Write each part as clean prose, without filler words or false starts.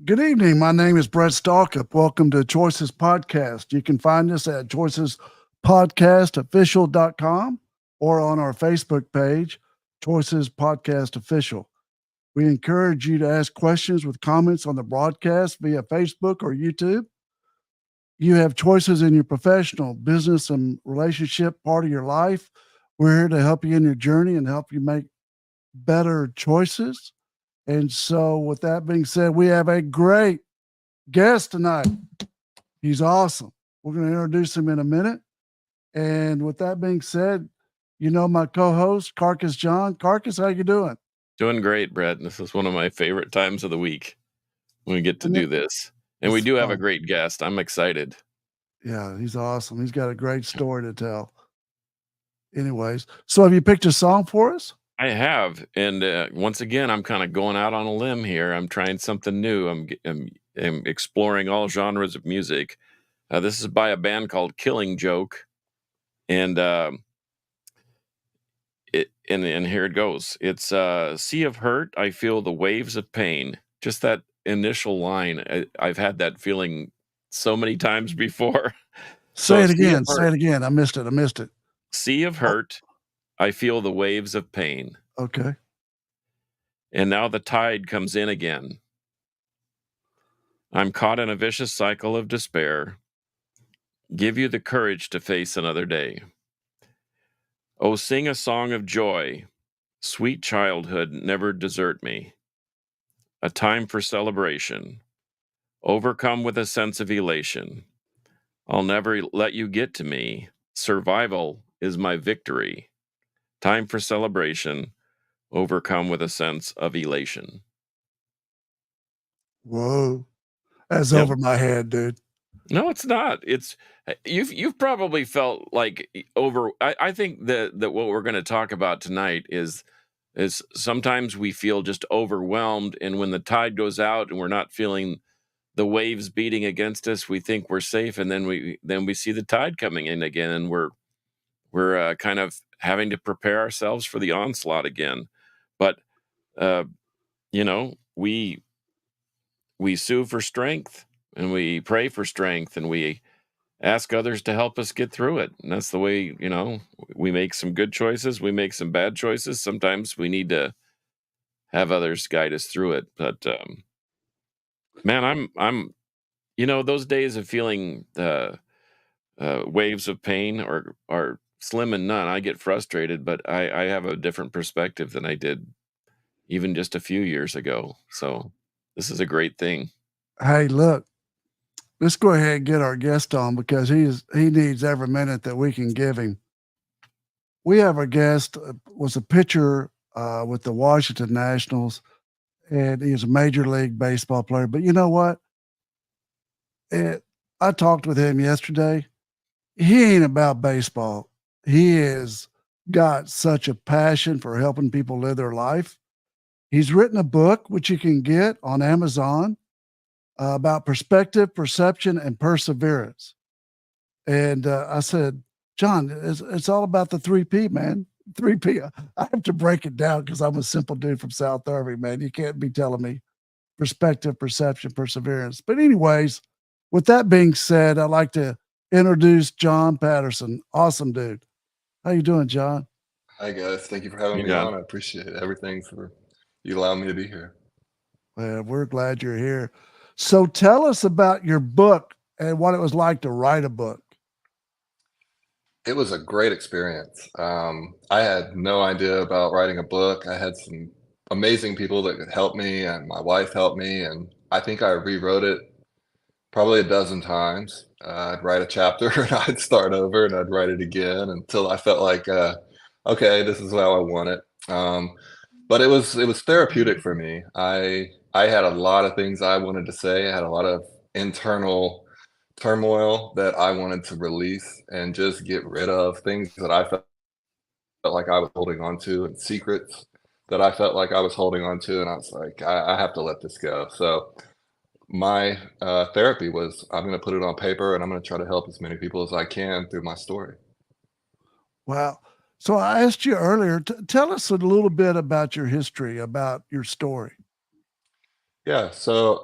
Good evening. My name is Brett Stalkup. Welcome to Choices Podcast. You can find us at choicespodcastofficial.com or on our Facebook page, Choices Podcast Official. We encourage you to ask questions with comments on the broadcast via Facebook or YouTube. You have choices in your professional, business, and relationship part of your life. We're here to help you in your journey and help you make better choices. And so, with that being said, we have a great guest tonight. He's awesome. We're going to introduce him in a minute. And with that being said, you know my co-host, Carcass John. Carcass, how you doing? Doing great, Brett. This is one of my favorite times of the week when we get to do this. And we it's do have a fun. great guest. I'm excited. Yeah, he's awesome. He's got a great story to tell. Anyways, so have you picked a song for us? I have. And once again, I'm kind of going out on a limb here. I'm trying something new. I'm exploring all genres of music. This is by a band called Killing Joke. And and here it goes. It's Sea of Hurt, I feel the waves of pain. Just that initial line. I've had that feeling so many times before. Say it again. Say it again. I missed it. Sea of Hurt, I feel the waves of pain. Okay. And now the tide comes in again. I'm caught in a vicious cycle of despair. Give you the courage to face another day. Oh, sing a song of joy. Sweet childhood, never desert me. A time for celebration. Overcome with a sense of elation. I'll never let you get to me. Survival is my victory. Time for celebration. Overcome with a sense of elation. Whoa. That's over my head, dude. No, it's not. It's you've probably felt like over. I think that what we're going to talk about tonight is sometimes we feel just overwhelmed, and when the tide goes out and we're not feeling the waves beating against us, we think we're safe, and then we see the tide coming in again, and we're kind of having to prepare ourselves for the onslaught again. But we sue for strength, and we pray for strength, and we ask others to help us get through it. And that's the way, we make some good choices, we make some bad choices. Sometimes we need to have others guide us through it. But man, I'm those days of feeling waves of pain are slim and none. I get frustrated, but I have a different perspective than I did even just a few years ago. So this is a great thing. Hey, look, let's go ahead and get our guest on because he needs every minute that we can give him. We have our guest was a pitcher with the Washington Nationals, and he was a Major League Baseball player. But you know what? I talked with him yesterday. He ain't about baseball. He has got such a passion for helping people live their life. He's written a book, which you can get on Amazon, about perspective, perception, and perseverance. And I said, John, it's all about the 3P, man. 3P. I have to break it down because I'm a simple dude from South Irving, man. You can't be telling me perspective, perception, perseverance. But anyways, with that being said, I'd like to introduce John Patterson. Awesome dude. How you doing, John? Hi, guys. Thank you for having me on. I appreciate everything for you allowing me to be here. Well, we're glad you're here. So tell us about your book and what it was like to write a book. It was a great experience. I had no idea about writing a book. I had some amazing people that could help me, and my wife helped me. And I think I rewrote it probably a dozen times. I'd write a chapter and I'd start over and I'd write it again until I felt like, okay, this is how I want it. But it was therapeutic for me. I had a lot of things I wanted to say. I had a lot of internal turmoil that I wanted to release and just get rid of, things that I felt like I was holding on to, and secrets that I felt like I was holding on to. And I was like, I have to let this go. So my therapy was, I'm going to put it on paper and I'm going to try to help as many people as I can through my story. Wow. So I asked you earlier, tell us a little bit about your history, about your story. Yeah. So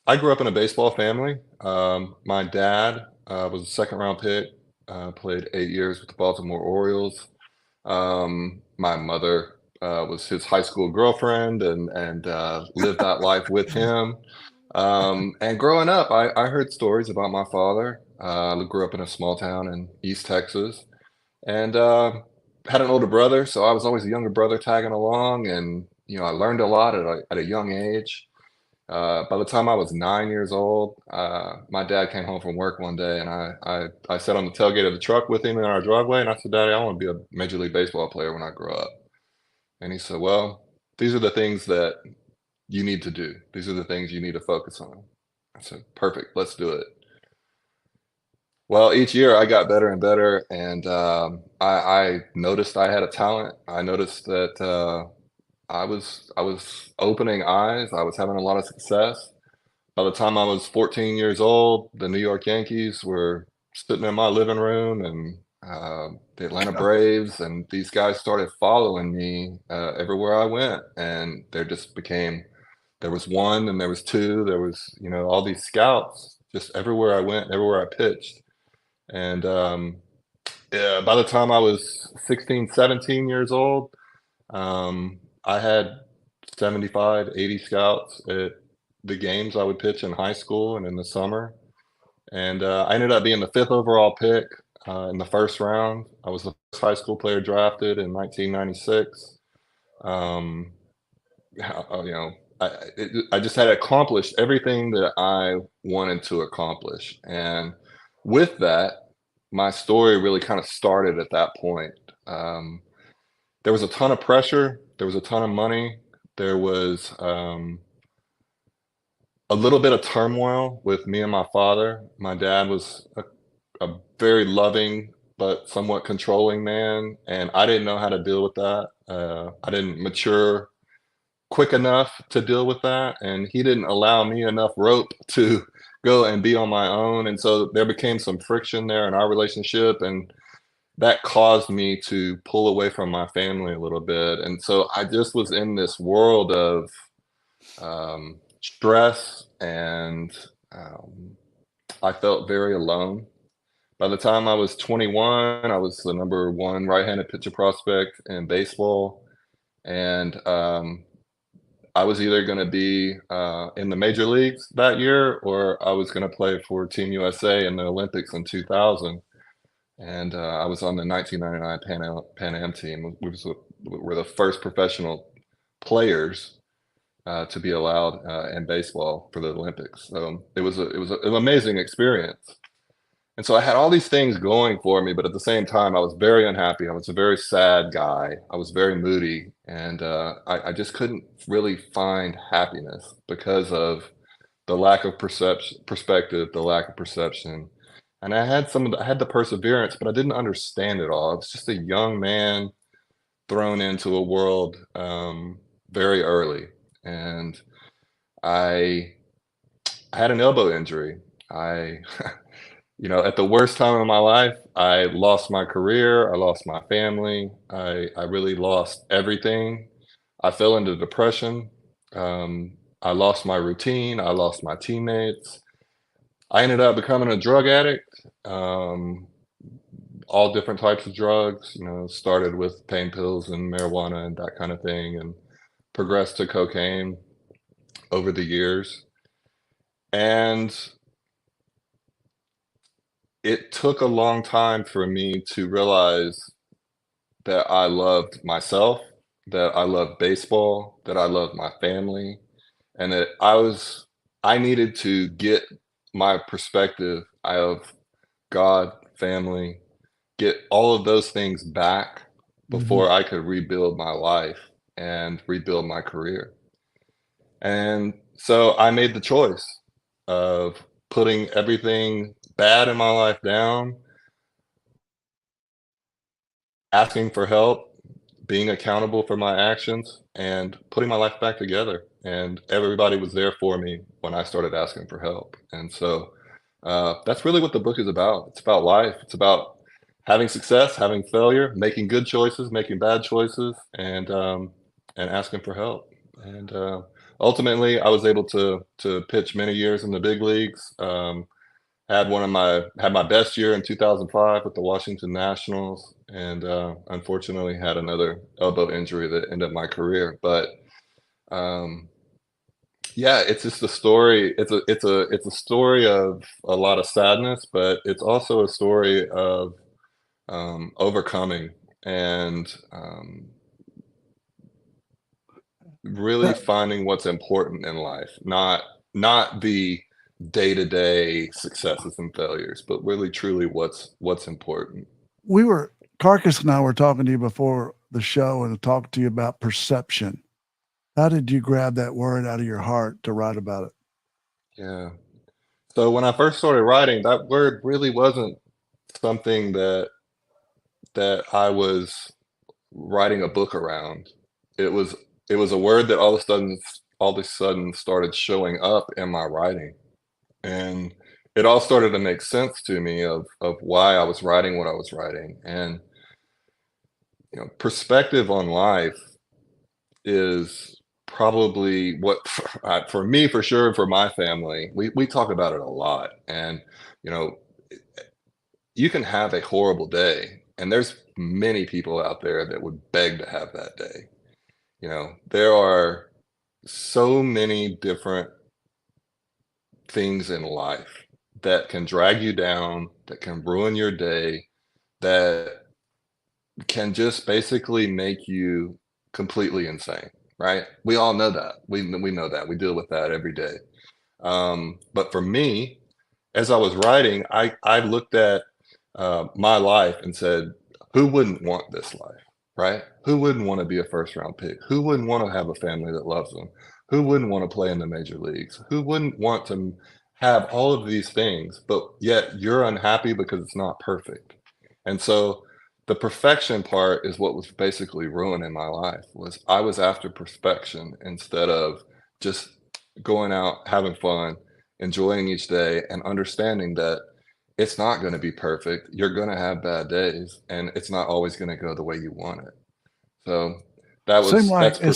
I grew up in a baseball family. My dad was a second round pick, played 8 years with the Baltimore Orioles. My mother was his high school girlfriend and lived that life with him. And growing up, I heard stories about my father. I grew up in a small town in East Texas and had an older brother. So I was always a younger brother tagging along. And, I learned a lot at a young age. By the time I was 9 years old, my dad came home from work one day, and I sat on the tailgate of the truck with him in our driveway, and I said, "Daddy, I want to be a Major League Baseball player when I grow up." And he said, "Well, these are the things that you need to do. These are the things you need to focus on." I said, "Perfect, let's do it." Well, each year I got better and better, and I noticed I had a talent. I noticed that I was opening eyes. I was having a lot of success. By the time I was 14 years old, the New York Yankees were sitting in my living room, and the Atlanta Braves, and these guys started following me everywhere I went. And there was one, and there was two, there was, all these scouts just everywhere I went, everywhere I pitched. And yeah, by the time I was 16, 17 years old, I had 75, 80 scouts at the games I would pitch in high school and in the summer. And I ended up being the fifth overall pick in the first round. I was the first high school player drafted in 1996. Um, you know, I just had accomplished everything that I wanted to accomplish. And with that, my story really kind of started at that point. Um, there was a ton of pressure. There was a ton of money. There was a little bit of turmoil with me and my father. My dad was a very loving but somewhat controlling man, and I didn't know how to deal with that. I didn't mature quick enough to deal with that, and he didn't allow me enough rope to go and be on my own. And so there became some friction there in our relationship, and that caused me to pull away from my family a little bit. And so I just was in this world of stress, and um, I felt very alone. By the time I was 21, I was the number one right-handed pitcher prospect in baseball, and I was either going to be in the major leagues that year, or I was going to play for Team USA in the Olympics in 2000. And I was on the 1999 Pan Am team. Were the first professional players to be allowed in baseball for the Olympics. So it was an amazing experience. And so I had all these things going for me, but at the same time, I was very unhappy. I was a very sad guy. I was very moody, and I just couldn't really find happiness because of the lack of perspective, the lack of perception. And I had the perseverance, but I didn't understand it all. I was just a young man thrown into a world very early, and I had an elbow injury. I at the worst time of my life, I lost my career, I lost my family, I really lost everything. I fell into depression. I lost my routine, I lost my teammates. I ended up becoming a drug addict. All different types of drugs, started with pain pills and marijuana and that kind of thing, and progressed to cocaine over the years. And it took a long time for me to realize that I loved myself, that I loved baseball, that I loved my family, and that I needed to get my perspective of God, family, get all of those things back Mhm. before I could rebuild my life and rebuild my career. And so I made the choice of putting everything bad in my life down, asking for help, being accountable for my actions, and putting my life back together. And everybody was there for me when I started asking for help. And so that's really what the book is about. It's about life. It's about having success, having failure, making good choices, making bad choices, and asking for help. And ultimately, I was able to pitch many years in the big leagues. Had my best year in 2005 with the Washington Nationals, and unfortunately had another elbow injury that ended my career. But um, yeah, it's just a story. It's a story of a lot of sadness, but it's also a story of overcoming and really That finding what's important in life, not the day-to-day successes and failures, but really truly what's important. we were Carcass and I were talking to you before the show and talked to you about perception. How did you grab that word out of your heart to write about it? Yeah. So when I first started writing, that word really wasn't something that I was writing a book around. It was it was a word that all of a sudden started showing up in my writing. And it all started to make sense to me of why I was writing what I was writing. And perspective on life is probably what for me for sure, and for my family, we talk about it a lot. And you know you can have a horrible day, and there's many people out there that would beg to have that day. There are so many different things in life that can drag you down, that can ruin your day, that can just basically make you completely insane, right? We all know that. We know that. We deal with that every day. But for me, as I was writing, I looked at my life and said, who wouldn't want this life, right? Who wouldn't want to be a first round pick? Who wouldn't want to have a family that loves them? Who wouldn't want to play in the major leagues? Who wouldn't want to have all of these things, but yet you're unhappy because it's not perfect? And so the perfection part is what was basically ruining my life. Was I was after perfection instead of just going out, having fun, enjoying each day, and understanding that it's not going to be perfect. You're going to have bad days, and it's not always going to go the way you want it. So that's perspective. It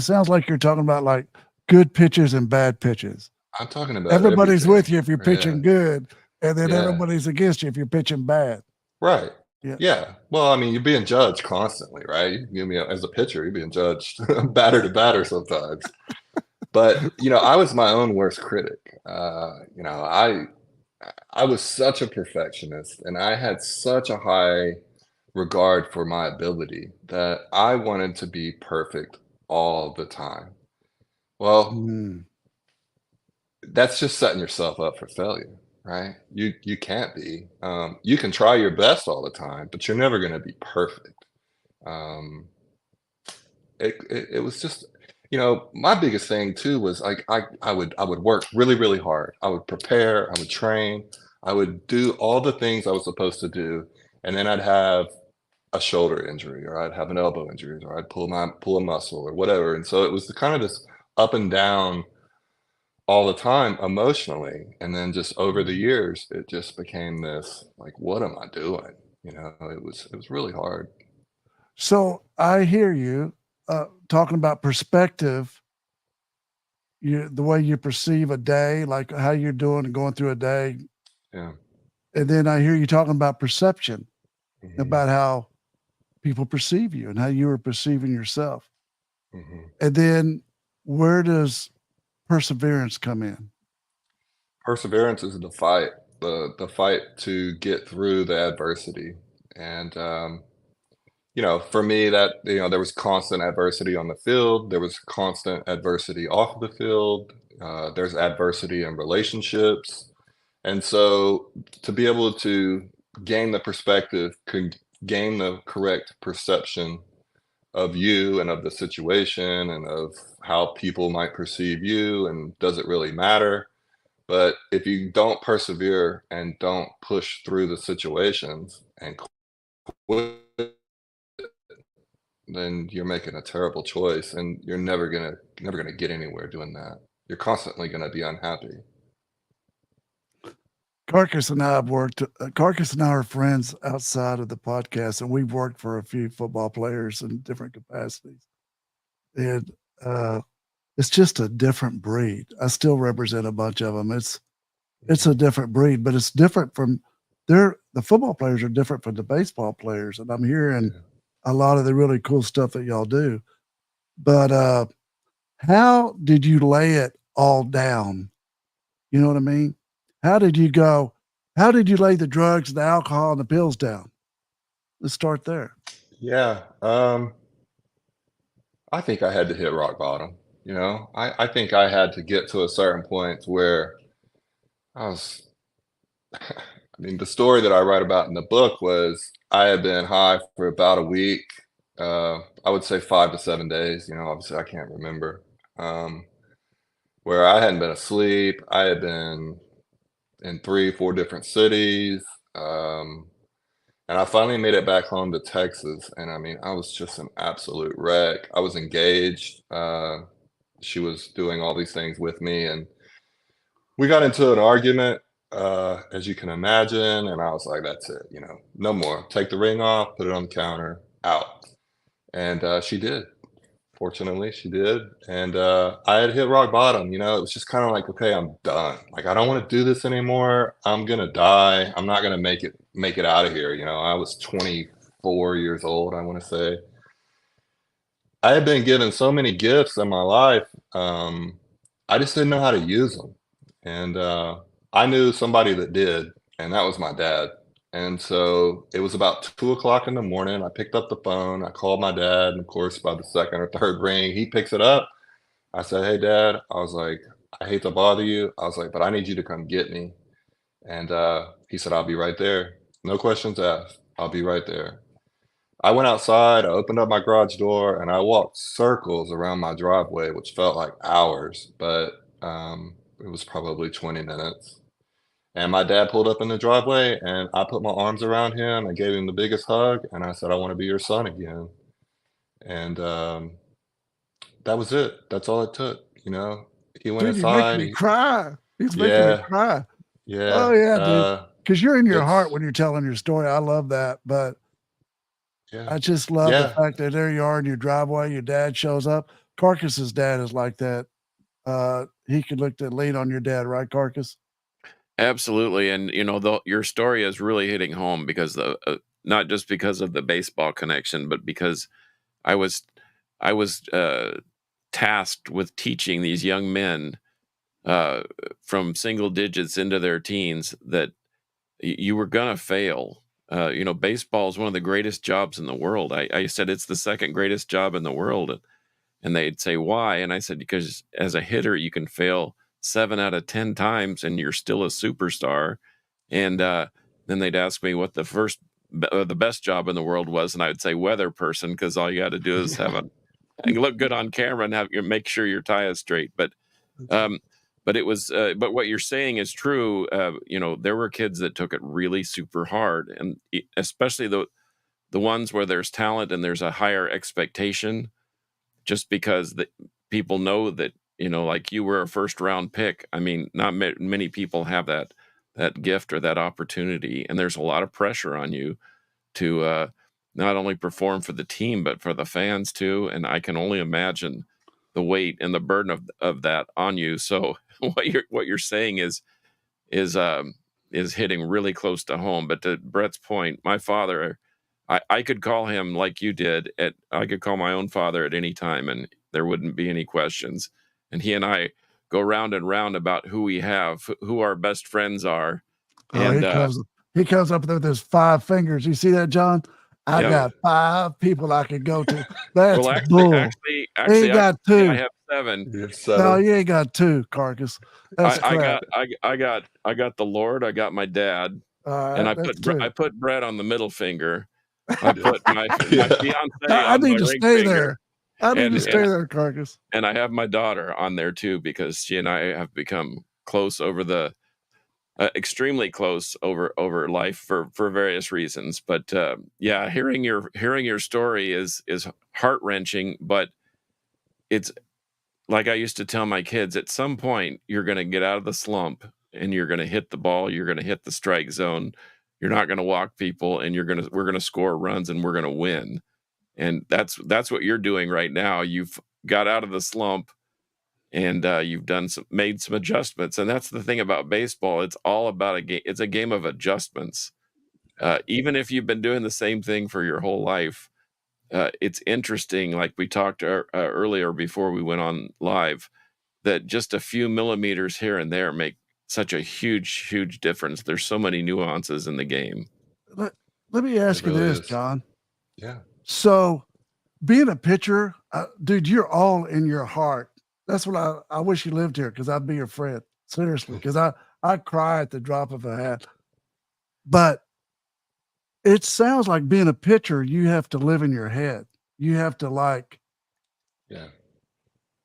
sounds like you're talking about like good pitches and bad pitches. I'm talking about Everybody's everything. with you if you're pitching good, and then Yeah. everybody's against you if you're pitching bad. Right. Yeah. Yeah. Well, I mean, you're being judged constantly, right? As a pitcher, you're being judged batter to batter sometimes. But I was my own worst critic. I was such a perfectionist, and I had such a high regard for my ability that I wanted to be perfect all the time. Well, Mm. that's just setting yourself up for failure, right? You can't be. You can try your best all the time, but you're never going to be perfect. Um, it was just, my biggest thing too was like I would work really really hard. I would prepare. I would train. I would do all the things I was supposed to do, and then I'd have a shoulder injury, or I'd have an elbow injury, or I'd pull a muscle or whatever. And so it was the kind of this up and down all the time emotionally. And then just over the years, it just became this like, what am I doing? It was really hard. So I hear you talking about perspective, the way you perceive a day, like how you're doing and going through a day. Yeah. And then I hear you talking about perception, Hmm. about how people perceive you and how you are perceiving yourself. Hmm. And then where does perseverance come in? Perseverance is the fight to get through the adversity. And for me, that there was constant adversity on the field. There was constant adversity off of the field. There's adversity in relationships. And so to be able to gain the perspective, gain the correct perception of you and of the situation and of how people might perceive you, and does it really matter? But if you don't persevere and don't push through the situations and quit, then you're making a terrible choice, and you're never gonna get anywhere doing that. You're constantly gonna be unhappy. Carcass and I have worked. Carcass and I are friends outside of the podcast, and we've worked for a few football players in different capacities. And it's just a different breed. I still represent a bunch of them. It's a different breed, but it's different from the football players are different from the baseball players, and I'm hearing Yeah. a lot of the really cool stuff that y'all do. But how did you lay it all down? You know what I mean? How did you go? How did you lay the drugs, the alcohol, and the pills down? Let's start there. Yeah. I think I had to hit rock bottom. I think I had to get to a certain point where I was, I mean, the story that I write about in the book was I had been high for about a week. I would say 5 to 7 days, obviously I can't remember. Um, where I hadn't been asleep. I had been in 3, 4 different cities. Um, and I finally made it back home to Texas. And I mean, I was just an absolute wreck. I was engaged. She was doing all these things with me. And we got into an argument, as you can imagine. And I was like, that's it, no more. Take the ring off, put it on the counter, out. And she did. Fortunately, she did. And I had hit rock bottom. It was just kind of like, okay, I'm done. Like, I don't want to do this anymore. I'm gonna die. I'm not gonna make it out of here. I was 24 years old, I want to say. I had been given so many gifts in my life. I just didn't know how to use them. And I knew somebody that did, and that was my dad. And so it was about 2 o'clock in the morning. I picked up the phone. I called my dad. And of course, by the second or third ring, he picks it up. I said, "Hey, Dad." I was like, "I hate to bother you." I was like, "But I need you to come get me." And he said, "I'll be right there. No questions asked. I'll be right there." I went outside. I opened up my garage door and I walked circles around my driveway, which felt like hours, but it was probably 20 minutes. And my dad pulled up in the driveway and I put my arms around him and gave him the biggest hug. And I said, "I want to be your son again." And that was it. That's all it took. He went Dude, you're making inside. me cry. He's making me Yeah, cry. Oh yeah. yeah, dude. Because you're in your heart It's, when you're telling your story. I love that. But yeah, I just love the yeah. fact that there you are in your driveway, your dad shows up. Carcass's dad is like that. He could look to lean on your dad, right, Carcass? Absolutely, and your story is really hitting home because not just because of the baseball connection, but because I was I was tasked with teaching these young men uh, from single digits into their teens that you were gonna fail. Baseball is one of the greatest jobs in the world. I said it's the second greatest job in the world, and they'd say, "Why?" And I said, "Because as a hitter, you can fail 7 out of 10 times and you're still a superstar." And then they'd ask me what the best job in the world was, and I would say weather person, because all you got to do is have Yeah. a and look good on camera and make sure your tie is straight. Um, but what you're saying is true. There were kids that took it really super hard, and especially the ones where there's talent and there's a higher expectation just because people know that like you were a first round pick. I mean, not many people have that gift or that opportunity, and there's a lot of pressure on you to not only perform for the team but for the fans too. And I can only imagine the weight and the burden of that on you. So what you're saying is um is hitting really close to home. But to Brett's point, my father, I could call him like you did. I could call my own father at any time, and there wouldn't be any questions. And he and I go round and round about who we have, who our best friends are, Oh, and he comes up there with his 5 fingers. You see that, John? I yeah. got 5 people I could go to. That's Well, bull. He ain't got I 2. have 7. You have No, 7. you ain't got 2, Carcass. That's I crap. got I got the Lord. I got my dad, All and right, that's 2. I put Brett on the middle finger. I Yeah. put my Yeah. fiance I on my need to ring stay finger, there. I need to and stay and there, Carcass. and I have my daughter on there too because she and I have become close over the extremely close over life for various reasons. But yeah, hearing your story is heart wrenching. But it's like I used to tell my kids: at some point, you're going to get out of the slump and you're going to hit the ball. You're going to hit the strike zone. You're not going to walk people, and we're going to score runs, and we're going to win. And that's what you're doing right now. You've got out of the slump, and you've made some adjustments. And that's the thing about baseball. It's all about a game. It's a game of adjustments. Even if you've been doing the same thing for your whole life, it's interesting, like we talked earlier before we went on live, that just a few millimeters here and there make such a huge difference. There's so many nuances in the game. Let me It ask you really this, is. John. Yeah. So, being a pitcher, dude, you're all in your heart. That's what I wish you lived here because I'd be your friend. Seriously, because I cry at the drop of a hat. But it sounds like being a pitcher, you have to live in your head. You have to Yeah.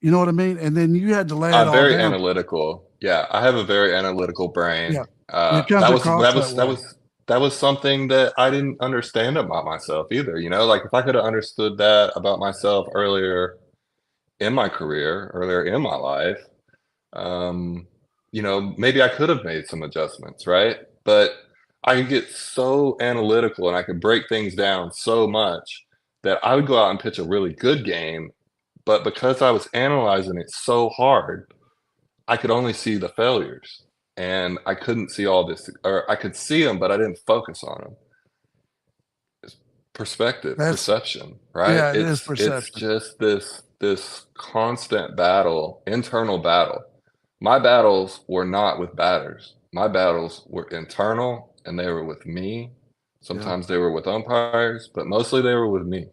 you know what I mean? And then you had to lay it I'm all very down. analytical. Yeah, I have a very analytical brain. Yeah. It comes across that way. That was something that I didn't understand about myself either. You know, like if I could have understood that about myself earlier in my career, earlier in my life, you know, maybe I could have made some adjustments, right? But I could get so analytical and I could break things down so much that I would go out and pitch a really good game. But because I was analyzing it so hard, I could only see the failures and I couldn't see all this, or I could see them, but I didn't focus on them. Perspective, That's perception, right? yeah, it is It's perception. just this constant battle, internal battle. My battles were not with batters. My battles were internal and they were with me. Yeah. Sometimes they were with umpires, but mostly they were with me.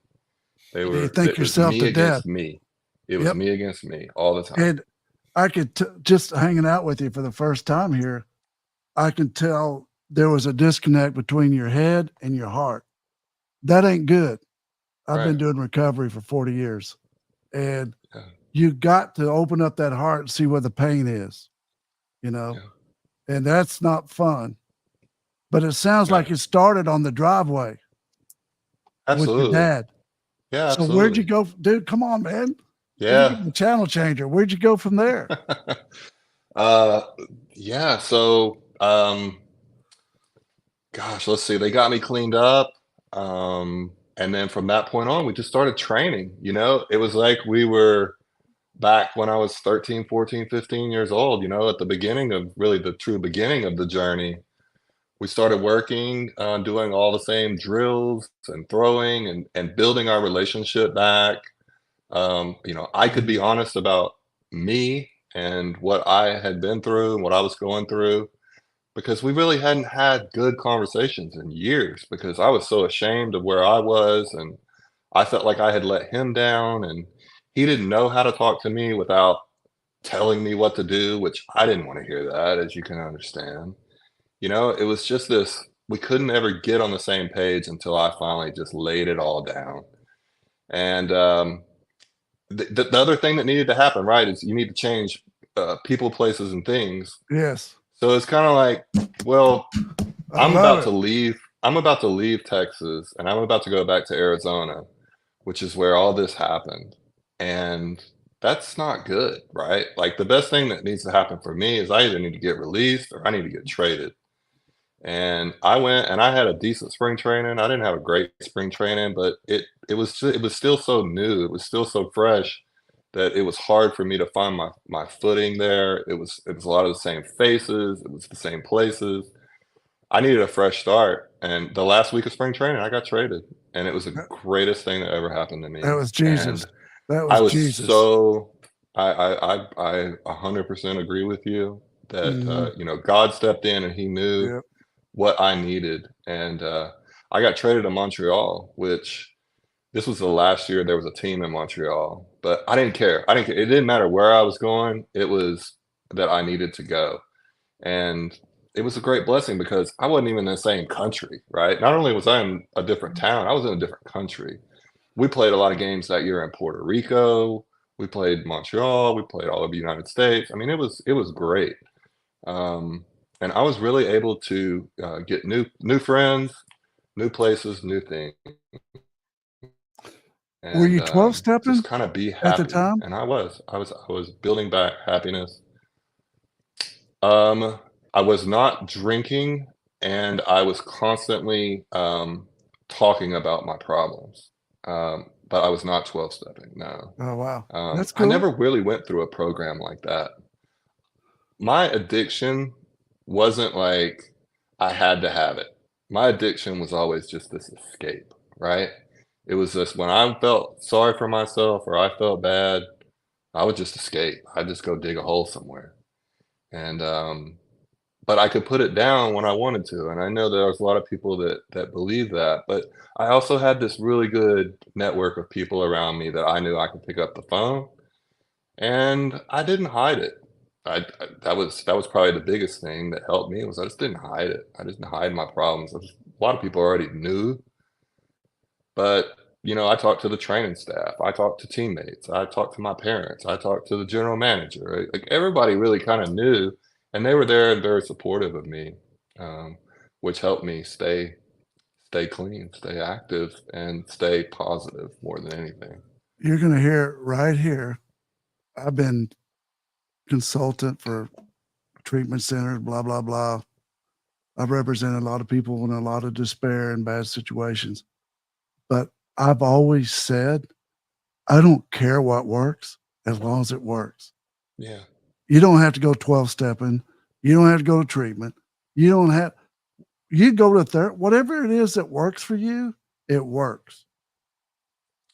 You think It was yourself me to death. against me. It was Yep. me against me all the time. And I could just hanging out with you for the first time here, I can tell there was a disconnect between your head and your heart. That ain't good. I've been Right. doing recovery for 40 years. And Yeah. you got to open up that heart and see where the pain is, you know? Yeah. And that's not fun. But it sounds like No. it started on the driveway with your Absolutely. dad. Yeah, So where'd you absolutely. go? Dude, come on, man. Let me Yeah. give you a channel changer. Where'd you go from there? Yeah, so, gosh, let's see, they got me cleaned up, and then from that point on, we just started training, you know? It was like we were back when I was 13, 14, 15 years old, you know, at the beginning of really the true beginning of the journey. We started working, doing all the same drills and throwing and building our relationship back. You know, I could be honest about me and what I had been through and what I was going through because we really hadn't had good conversations in years because I was so ashamed of where I was and I felt like I had let him down and he didn't know how to talk to me without telling me what to do, which I didn't want to hear that, as you can understand. You know, it was just this, we couldn't ever get on the same page until I finally just laid it all down. And the other thing that needed to happen, right, is you need to change people, places, and things. Yes. So it's kind of like, well, I love it. I'm about to leave Texas and I'm about to go back to Arizona, which is where all this happened. And that's not good, right? Like the best thing that needs to happen for me is I either need to get released or I need to get traded. And I went and I had a decent spring training. I didn't have a great spring training, but it was still so new. It was still so fresh that it was hard for me to find my footing there. It was a lot of the same faces. It was the same places. I needed a fresh start. And the last week of spring training, I got traded, and it was the greatest thing that ever happened to me. That was Jesus. And That I was was Jesus. so I 100% agree with you that you know, God stepped in and he knew Yep. what I needed. And I got traded to Montreal, which this was the last year there was a team in Montreal, but I didn't care. I didn't care. It didn't matter where I was going. It was that I needed to go. And it was a great blessing because I wasn't even in the same country, right? Not only was I in a different town, I was in a different country. We played a lot of games that year in Puerto Rico. We played Montreal. We played all over the United States. I mean, it was great. And I was really able to get new friends, new places, new things, Were and you 12 stepping just kind of be at the happy. time? And I was building back happiness. Um, I was not drinking, and I was constantly talking about my problems. but I was not 12-stepping. No. Oh, wow. That's I cool. never really went through a program like that. My addiction wasn't like I had to have it. My addiction was always just this escape, right? It was just when I felt sorry for myself or I felt bad, I would just escape. I'd just go dig a hole somewhere. And but I could put it down when I wanted to. And I know there was a lot of people that believe that, but I also had this really good network of people around me that I knew I could pick up the phone, and I didn't hide it. That was probably the biggest thing that helped me was I just didn't hide it. I didn't hide my problems. A lot of people already knew, but I talked to the training staff. I talked to teammates. I talked to my parents. I talked to the general manager. Right? Like everybody really kind of knew, and they were there and very supportive of me, um, which helped me stay clean, stay active, and stay positive more than anything. You're going to hear it right here. I've been consultant for treatment centers, blah, blah, blah. I've represented a lot of people in a lot of despair and bad situations. But I've always said, I don't care what works as long as it works. Yeah. You don't have to go 12-stepping. You don't have to go to treatment. You don't have, you go to therapy. Whatever it is that works for you, it works.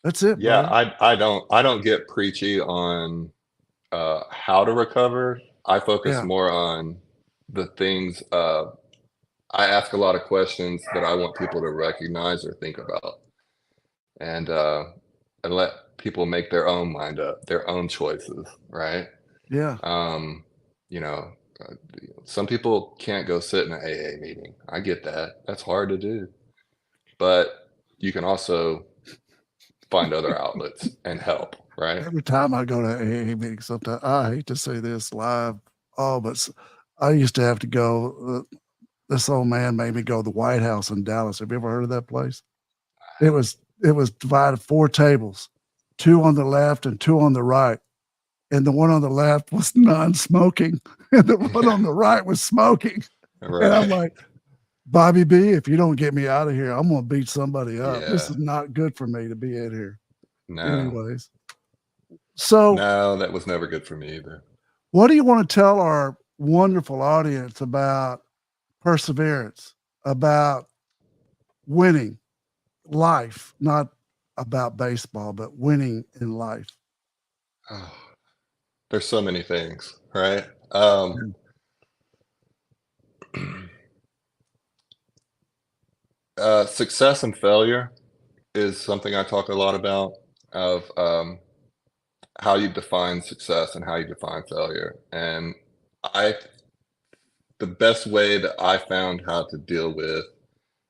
That's it, Yeah, brother. I don't get preachy on how to recover. I focus Yeah. more on the things. I ask a lot of questions that I want people to recognize or think about, and let people make their own mind up, their own choices, right? Yeah. Um, you know, uh, some people can't go sit in an AA meeting. I get that. That's hard to do, but you can also find other outlets and help, right? Every time I go to AA meeting, sometimes I hate to say this live. Oh, but I used to have to go. This old man made me go to the White House in Dallas. Have you ever heard of that place? It was divided 4 tables, 2 on the left and 2 on the right. And the one on the left was non-smoking, and the one on the right was smoking. And I'm Right. like, Bobby B, if you don't get me out of here, I'm gonna beat somebody up. This Yeah. is not good for me to be in here. No. Anyways. So No, that was never good for me either. what do you want to tell our wonderful audience about perseverance, about winning life, not about baseball, but winning in life? Oh, there's so many things, right? Yeah. Success and failure is something I talk a lot about of how you define success and how you define failure. And I, the best way that I found how to deal with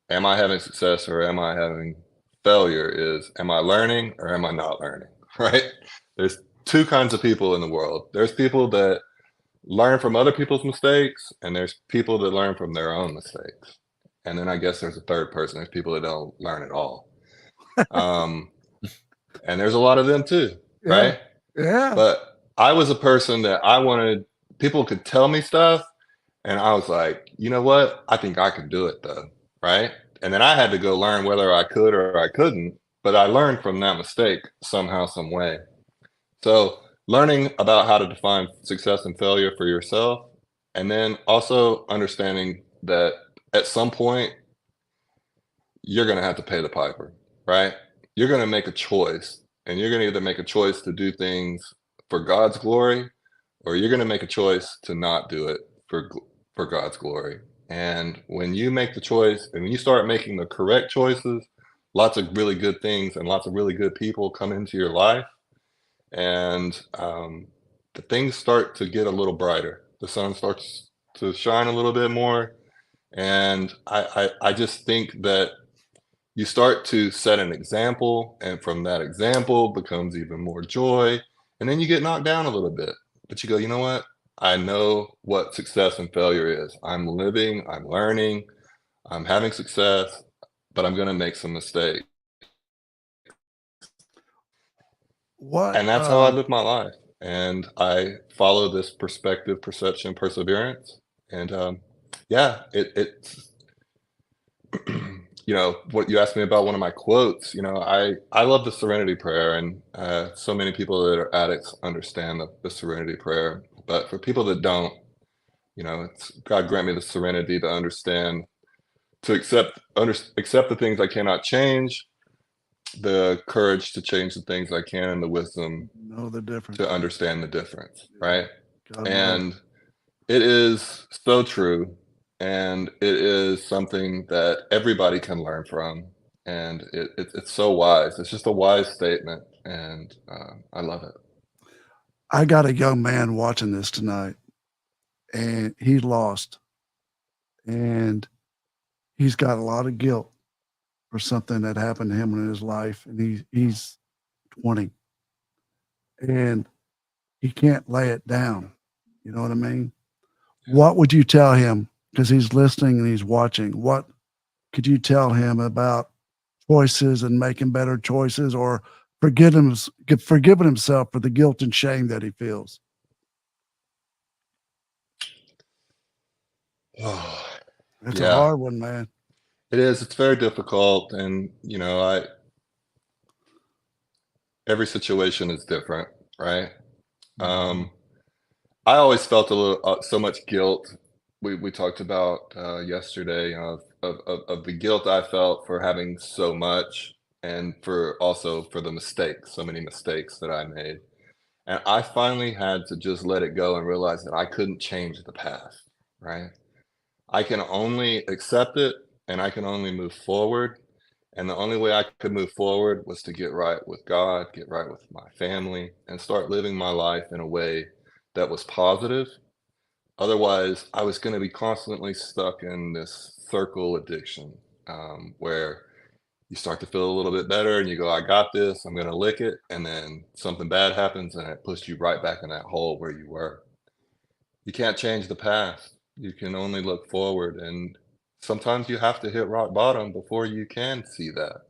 am I having success or am I having failure is am I learning or am I not learning, right? There's two kinds of people in the world. There's people that learn from other people's mistakes, and there's people that learn from their own mistakes. And then I guess there's a third person. There's people that don't learn at all. Um, and there's a lot of them too, Yeah. right? Yeah. But I was a person that I wanted people could tell me stuff, and I was like, you know what? I think I could do it though, right? And then I had to go learn whether I could or I couldn't, but I learned from that mistake somehow, some way. So learning about how to define success and failure for yourself, and then also understanding that at some point you're going to have to pay the piper, right? You're going to make a choice, and you're going to either make a choice to do things for God's glory, or you're going to make a choice to not do it for God's glory. And when you make the choice, and when you start making the correct choices, lots of really good things and lots of really good people come into your life, and the things start to get a little brighter. The sun starts to shine a little bit more, and I just think that you start to set an example, and from that example becomes even more joy, and then you get knocked down a little bit, but you go, you know what? I know what success and failure is. I'm living, I'm learning, I'm having success, but I'm going to make some mistakes. What And that's how I live my life. And I follow this perspective, perception, perseverance. And yeah, it's what you asked me about, one of my quotes, I love the serenity prayer, and so many people that are addicts understand the serenity prayer. But for people that don't, it's God grant me the serenity to understand, to accept the things I cannot change, the courage to change the things I can, and the wisdom Know the difference. to understand the difference, right? God bless. And it is so true, and it is something that everybody can learn from, and it's so wise. It's just a wise statement, and I love it. I got a young man watching this tonight, and he lost, and he's got a lot of guilt for something that happened to him in his life, and he's 20, and he can't lay it down. You know what I mean? What would you tell him? Because he's listening and he's watching. What could you tell him about choices and making better choices, or forgiving himself for the guilt and shame that he feels? It's a Yeah, hard one, man. it is. It's very difficult, and every situation is different, right? Um, I always felt a little so much guilt. We talked about yesterday, of the guilt I felt for having so much, and for the mistakes, so many mistakes that I made. And I finally had to just let it go and realize that I couldn't change the past, right? I can only accept it, and I can only move forward. And the only way I could move forward was to get right with God, get right with my family, and start living my life in a way that was positive. Otherwise, I was going to be constantly stuck in this circle addiction, where you start to feel a little bit better and you go, I got this, I'm going to lick it. And then something bad happens and it pushes you right back in that hole where you were. You can't change the past. You can only look forward. And sometimes you have to hit rock bottom before you can see that.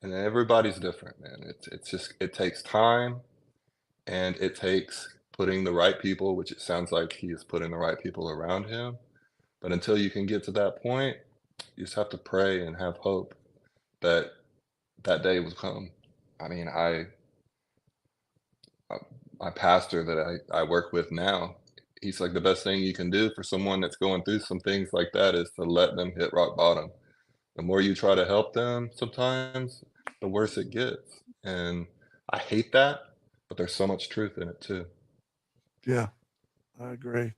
And everybody's different, man. It takes time, and it takes putting the right people, which it sounds like he is putting the right people around him. But until you can get to that point, you just have to pray and have hope that that day will come. I mean, my pastor that I work with now, he's like, the best thing you can do for someone that's going through some things like that is to let them hit rock bottom. The more you try to help them, sometimes the worse it gets. And I hate that, but there's so much truth in it too. Yeah, I agree.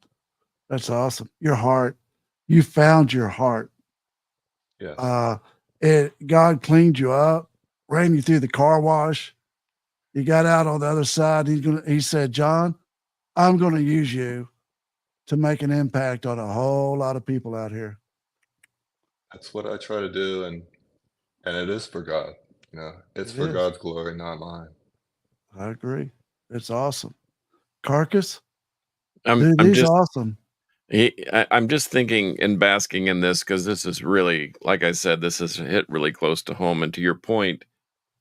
That's awesome. Your heart, you found your heart. Yes. God cleaned you up, ran you through the car wash. You got out on the other side. He said, John, I'm going to use you to make an impact on a whole lot of people out here. That's what I try to do, and it is for God. It's It for is. God's glory, not mine. I agree. It's awesome. Carcass, I'm dude, I'm he's just awesome. I'm just thinking and basking in this because this is really, like I said, this is hit really close to home. And to your point,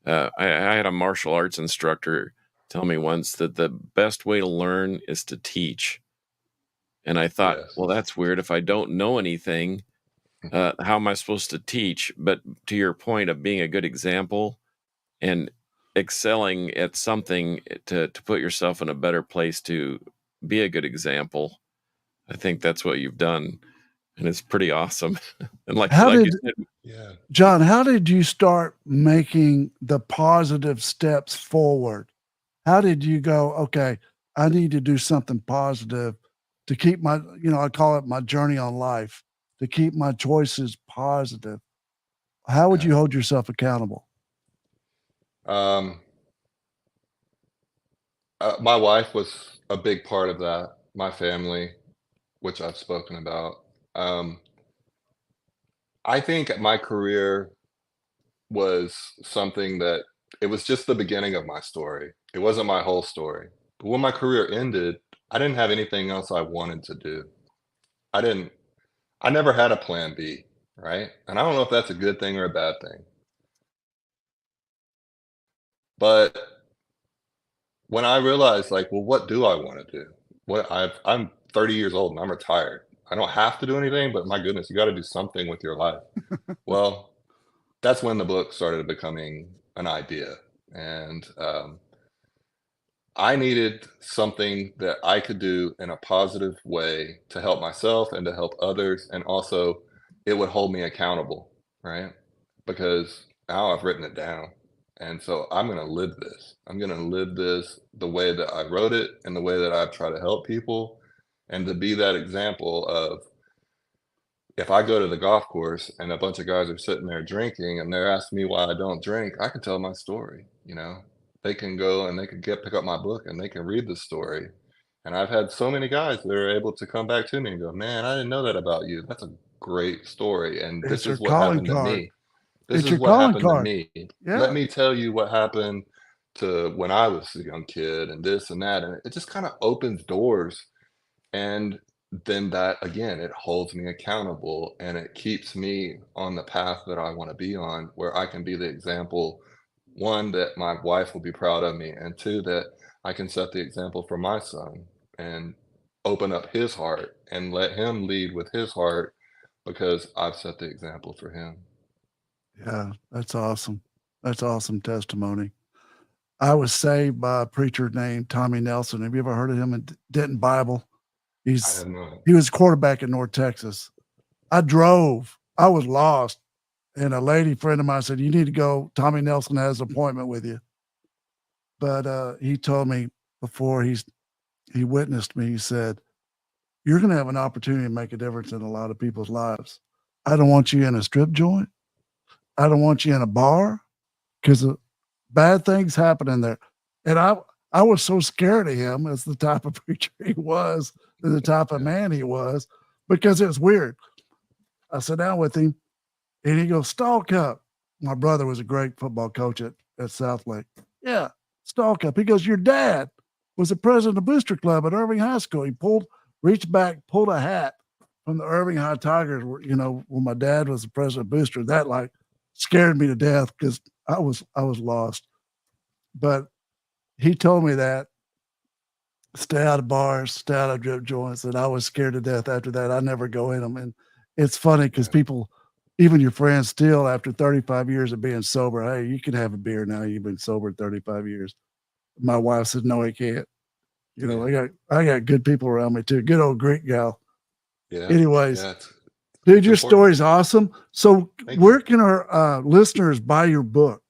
I had a martial arts instructor tell me once that the best way to learn is to teach. And I thought, Yes. well, that's weird. If I don't know anything, how am I supposed to teach? But to your point of being a good example and excelling at something to put yourself in a better place to be a good example, I think that's what you've done, and it's pretty awesome. And like How you did, said, Yeah. John, how did you start making the positive steps forward? How did you go, okay, I need to do something positive to keep my, I call it my journey on life, to keep my choices positive? How would Yeah. you hold yourself accountable? Um, my wife was a big part of that. My family, which I've spoken about. Um, I think my career was something that it was just the beginning of my story. It wasn't my whole story. But when my career ended, I didn't have anything else I wanted to do. I didn't I never had a plan B, right? And I don't know if that's a good thing or a bad thing. But when I realized, like, well, what do I want to do? I'm 30 years old and I'm retired. I don't have to do anything, but my goodness, you got to do something with your life. Well, that's when the book started becoming an idea. And I needed something that I could do in a positive way to help myself and to help others. And also, it would hold me accountable, right? Because now I've written it down. And so I'm going to live this. I'm going to live this the way that I wrote it and the way that I try to help people. And to be that example of, if I go to the golf course and a bunch of guys are sitting there drinking and they're asking me why I don't drink, I can tell my story, you know. They can go and they can pick up my book and they can read the story. And I've had so many guys that are able to come back to me and go, "Man, I didn't know that about you. That's a great story. And It's this your is what calling happened to card. me. This It's is your what calling happened to card. me. Let Yeah. me tell you what happened to when I was a young kid and this and that." And it just kind of opens doors. And then that again, it holds me accountable and it keeps me on the path that I want to be on, where I can be the example, one, that my wife will be proud of me, and two, that I can set the example for my son and open up his heart and let him lead with his heart because I've set the example for him. Yeah. That's awesome. That's awesome testimony. I was saved by a preacher named Tommy Nelson. Have you ever heard of him in Denton Bible? I have not. He was quarterback in North Texas. I drove. I was lost. And a lady friend of mine said, "You need to go. Tommy Nelson has an appointment with you." But he told me before he witnessed me, he said, "You're going to have an opportunity to make a difference in a lot of people's lives. I don't want you in a strip joint. I don't want you in a bar because bad things happen in there." And I was so scared of him as the type of preacher he was, and the type of Yeah. man he was, because it was weird. I sat down with him and he goes, "Stall Cup." My brother was a great football coach at South Lake. "Yeah, Stall Cup." He goes, "Your dad was the president of Booster Club at Irving High School." He reached back, pulled a hat from the Irving High Tigers, when my dad was the president of Booster. That like scared me to death because I was lost. But he told me that stay out of bars, stay out of drip joints, and I was scared to death after that. I never go in them. And it's funny because Yeah. people, even your friends, still after 35 years of being sober, "Hey, you can have a beer now. You've been sober 35 years." My wife said, "No, he can't." Yeah. I got good people around me too. Good old Greek gal. Yeah. Anyways, Yeah. dude, It's your important. story's awesome. So Thank you. where can our listeners buy your book?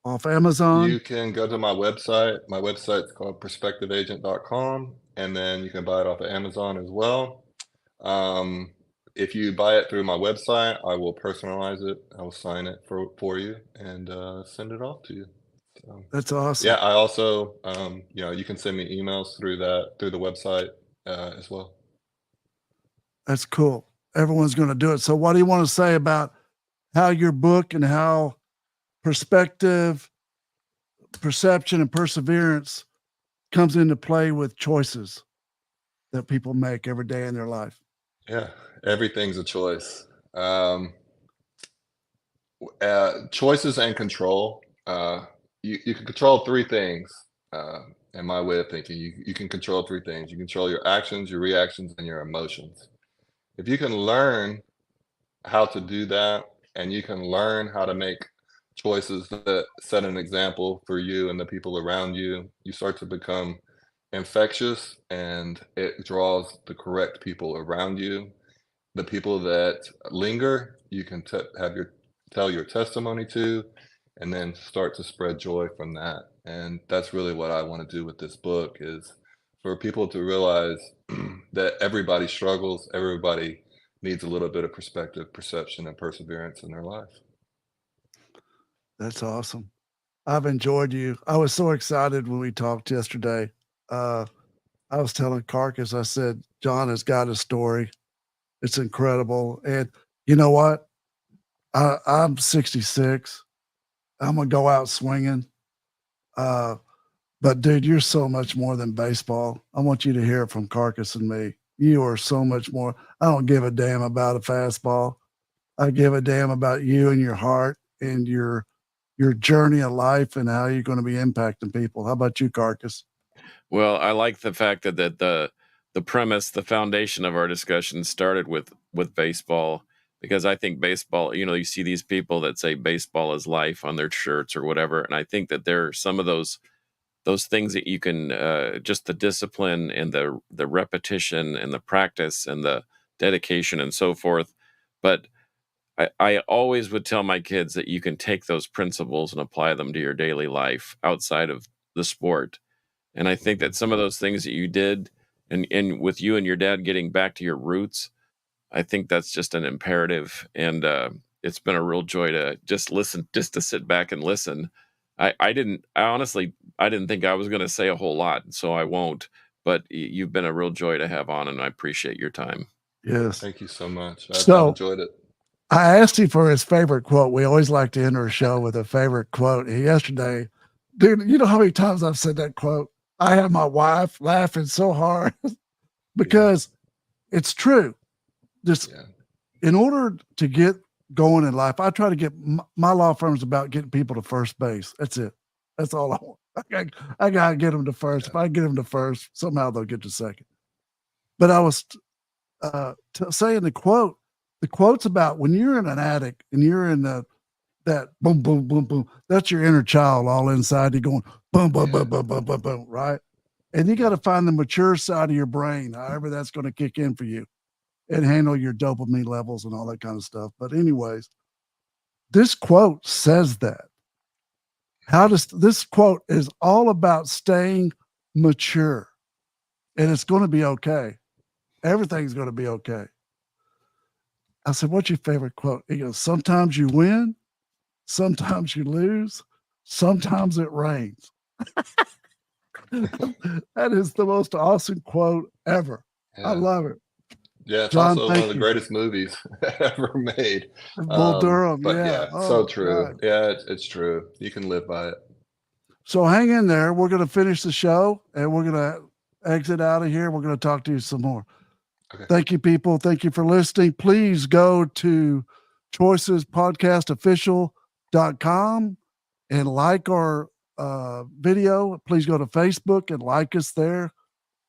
Off Amazon? You can go to my website. My website's called perspectiveagent.com, and then you can buy it off of Amazon as well. Um, if you buy it through my website, I will personalize it. I will sign it for you and send it off to you. So, That's yeah, awesome. I also, you can send me emails through the website as well. That's cool. Everyone's going to do it. So what do you want to say about how your book and how perspective, perception, and perseverance comes into play with choices that people make every day in their life? Yeah, everything's a choice. Choices and control. You can control three things. In my way of thinking, you can control three things. You control your actions, your reactions, and your emotions. If you can learn how to do that, and you can learn how to make choices that set an example for you and the people around you, you start to become infectious, and it draws the correct people around you. The people that linger, you can tell your testimony to, and then start to spread joy from that. And that's really what I want to do with this book, is for people to realize that everybody struggles, everybody needs a little bit of perspective, perception, and perseverance in their life. That's awesome. I've enjoyed you. I was so excited when we talked yesterday. Uh, I was telling Carcass, I said, John has got a story. It's incredible. And you know what? I'm 66. I'm going to go out swinging. Uh, but dude, you're so much more than baseball. I want you to hear it from Carcass and me. You are so much more. I don't give a damn about a fastball. I give a damn about you and your heart and your journey of life and how you're going to be impacting people. How about you, Carcass? Well, I like the fact that the premise, the foundation of our discussion started with baseball, because I think baseball, you see these people that say baseball is life on their shirts or whatever. And I think that there are some of those things that you can, just the discipline and the repetition and the practice and the dedication and so forth. But I always would tell my kids that you can take those principles and apply them to your daily life outside of the sport. And I think that some of those things that you did, and with you and your dad getting back to your roots, I think that's just an imperative. And it's been a real joy to just listen, just to sit back and listen. I honestly, I didn't think I was going to say a whole lot, so I won't. But you've been a real joy to have on, and I appreciate your time. Yes. Thank you so much. I've So enjoyed it. I asked him for his favorite quote. We always like to end our show with a favorite quote. And yesterday, dude, you know how many times I've said that quote? I have my wife laughing so hard because it's true. Just in order to get going in life, I try to get my law firm's about getting people to first base. That's it. That's all I want. I gotta get them to first. If I get them to first, somehow they'll get to second. But I was saying the quote's about when you're in an attic and you're in that boom, boom, boom, boom. That's your inner child all inside you going boom, boom, boom, boom, boom, boom, boom, right? And you got to find the mature side of your brain, however that's going to kick in for you and handle your dopamine levels and all that kind of stuff. But anyways, this quote says that. This quote is all about staying mature, and it's going to be okay. Everything's going to be okay. I said, what's your favorite quote? He goes, sometimes you win, sometimes you lose, sometimes it rains. That is the most awesome quote ever. I love it. Yeah, it's John, also one of the greatest movies ever made. Bull Durham, But yeah. so true. God. Yeah, it's true. You can live by it. So hang in there. We're going to finish the show and we're going to exit out of here. We're going to talk to you some more. Okay. Thank you, people. Thank you for listening. Please go to choicespodcastofficial.com and like our video. Please go to Facebook and like us there.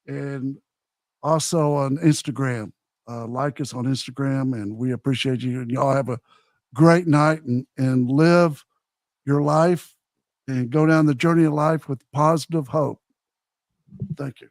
And also on Instagram. Like us on Instagram, and we appreciate you. And y'all have a great night and live your life and go down the journey of life with positive hope. Thank you.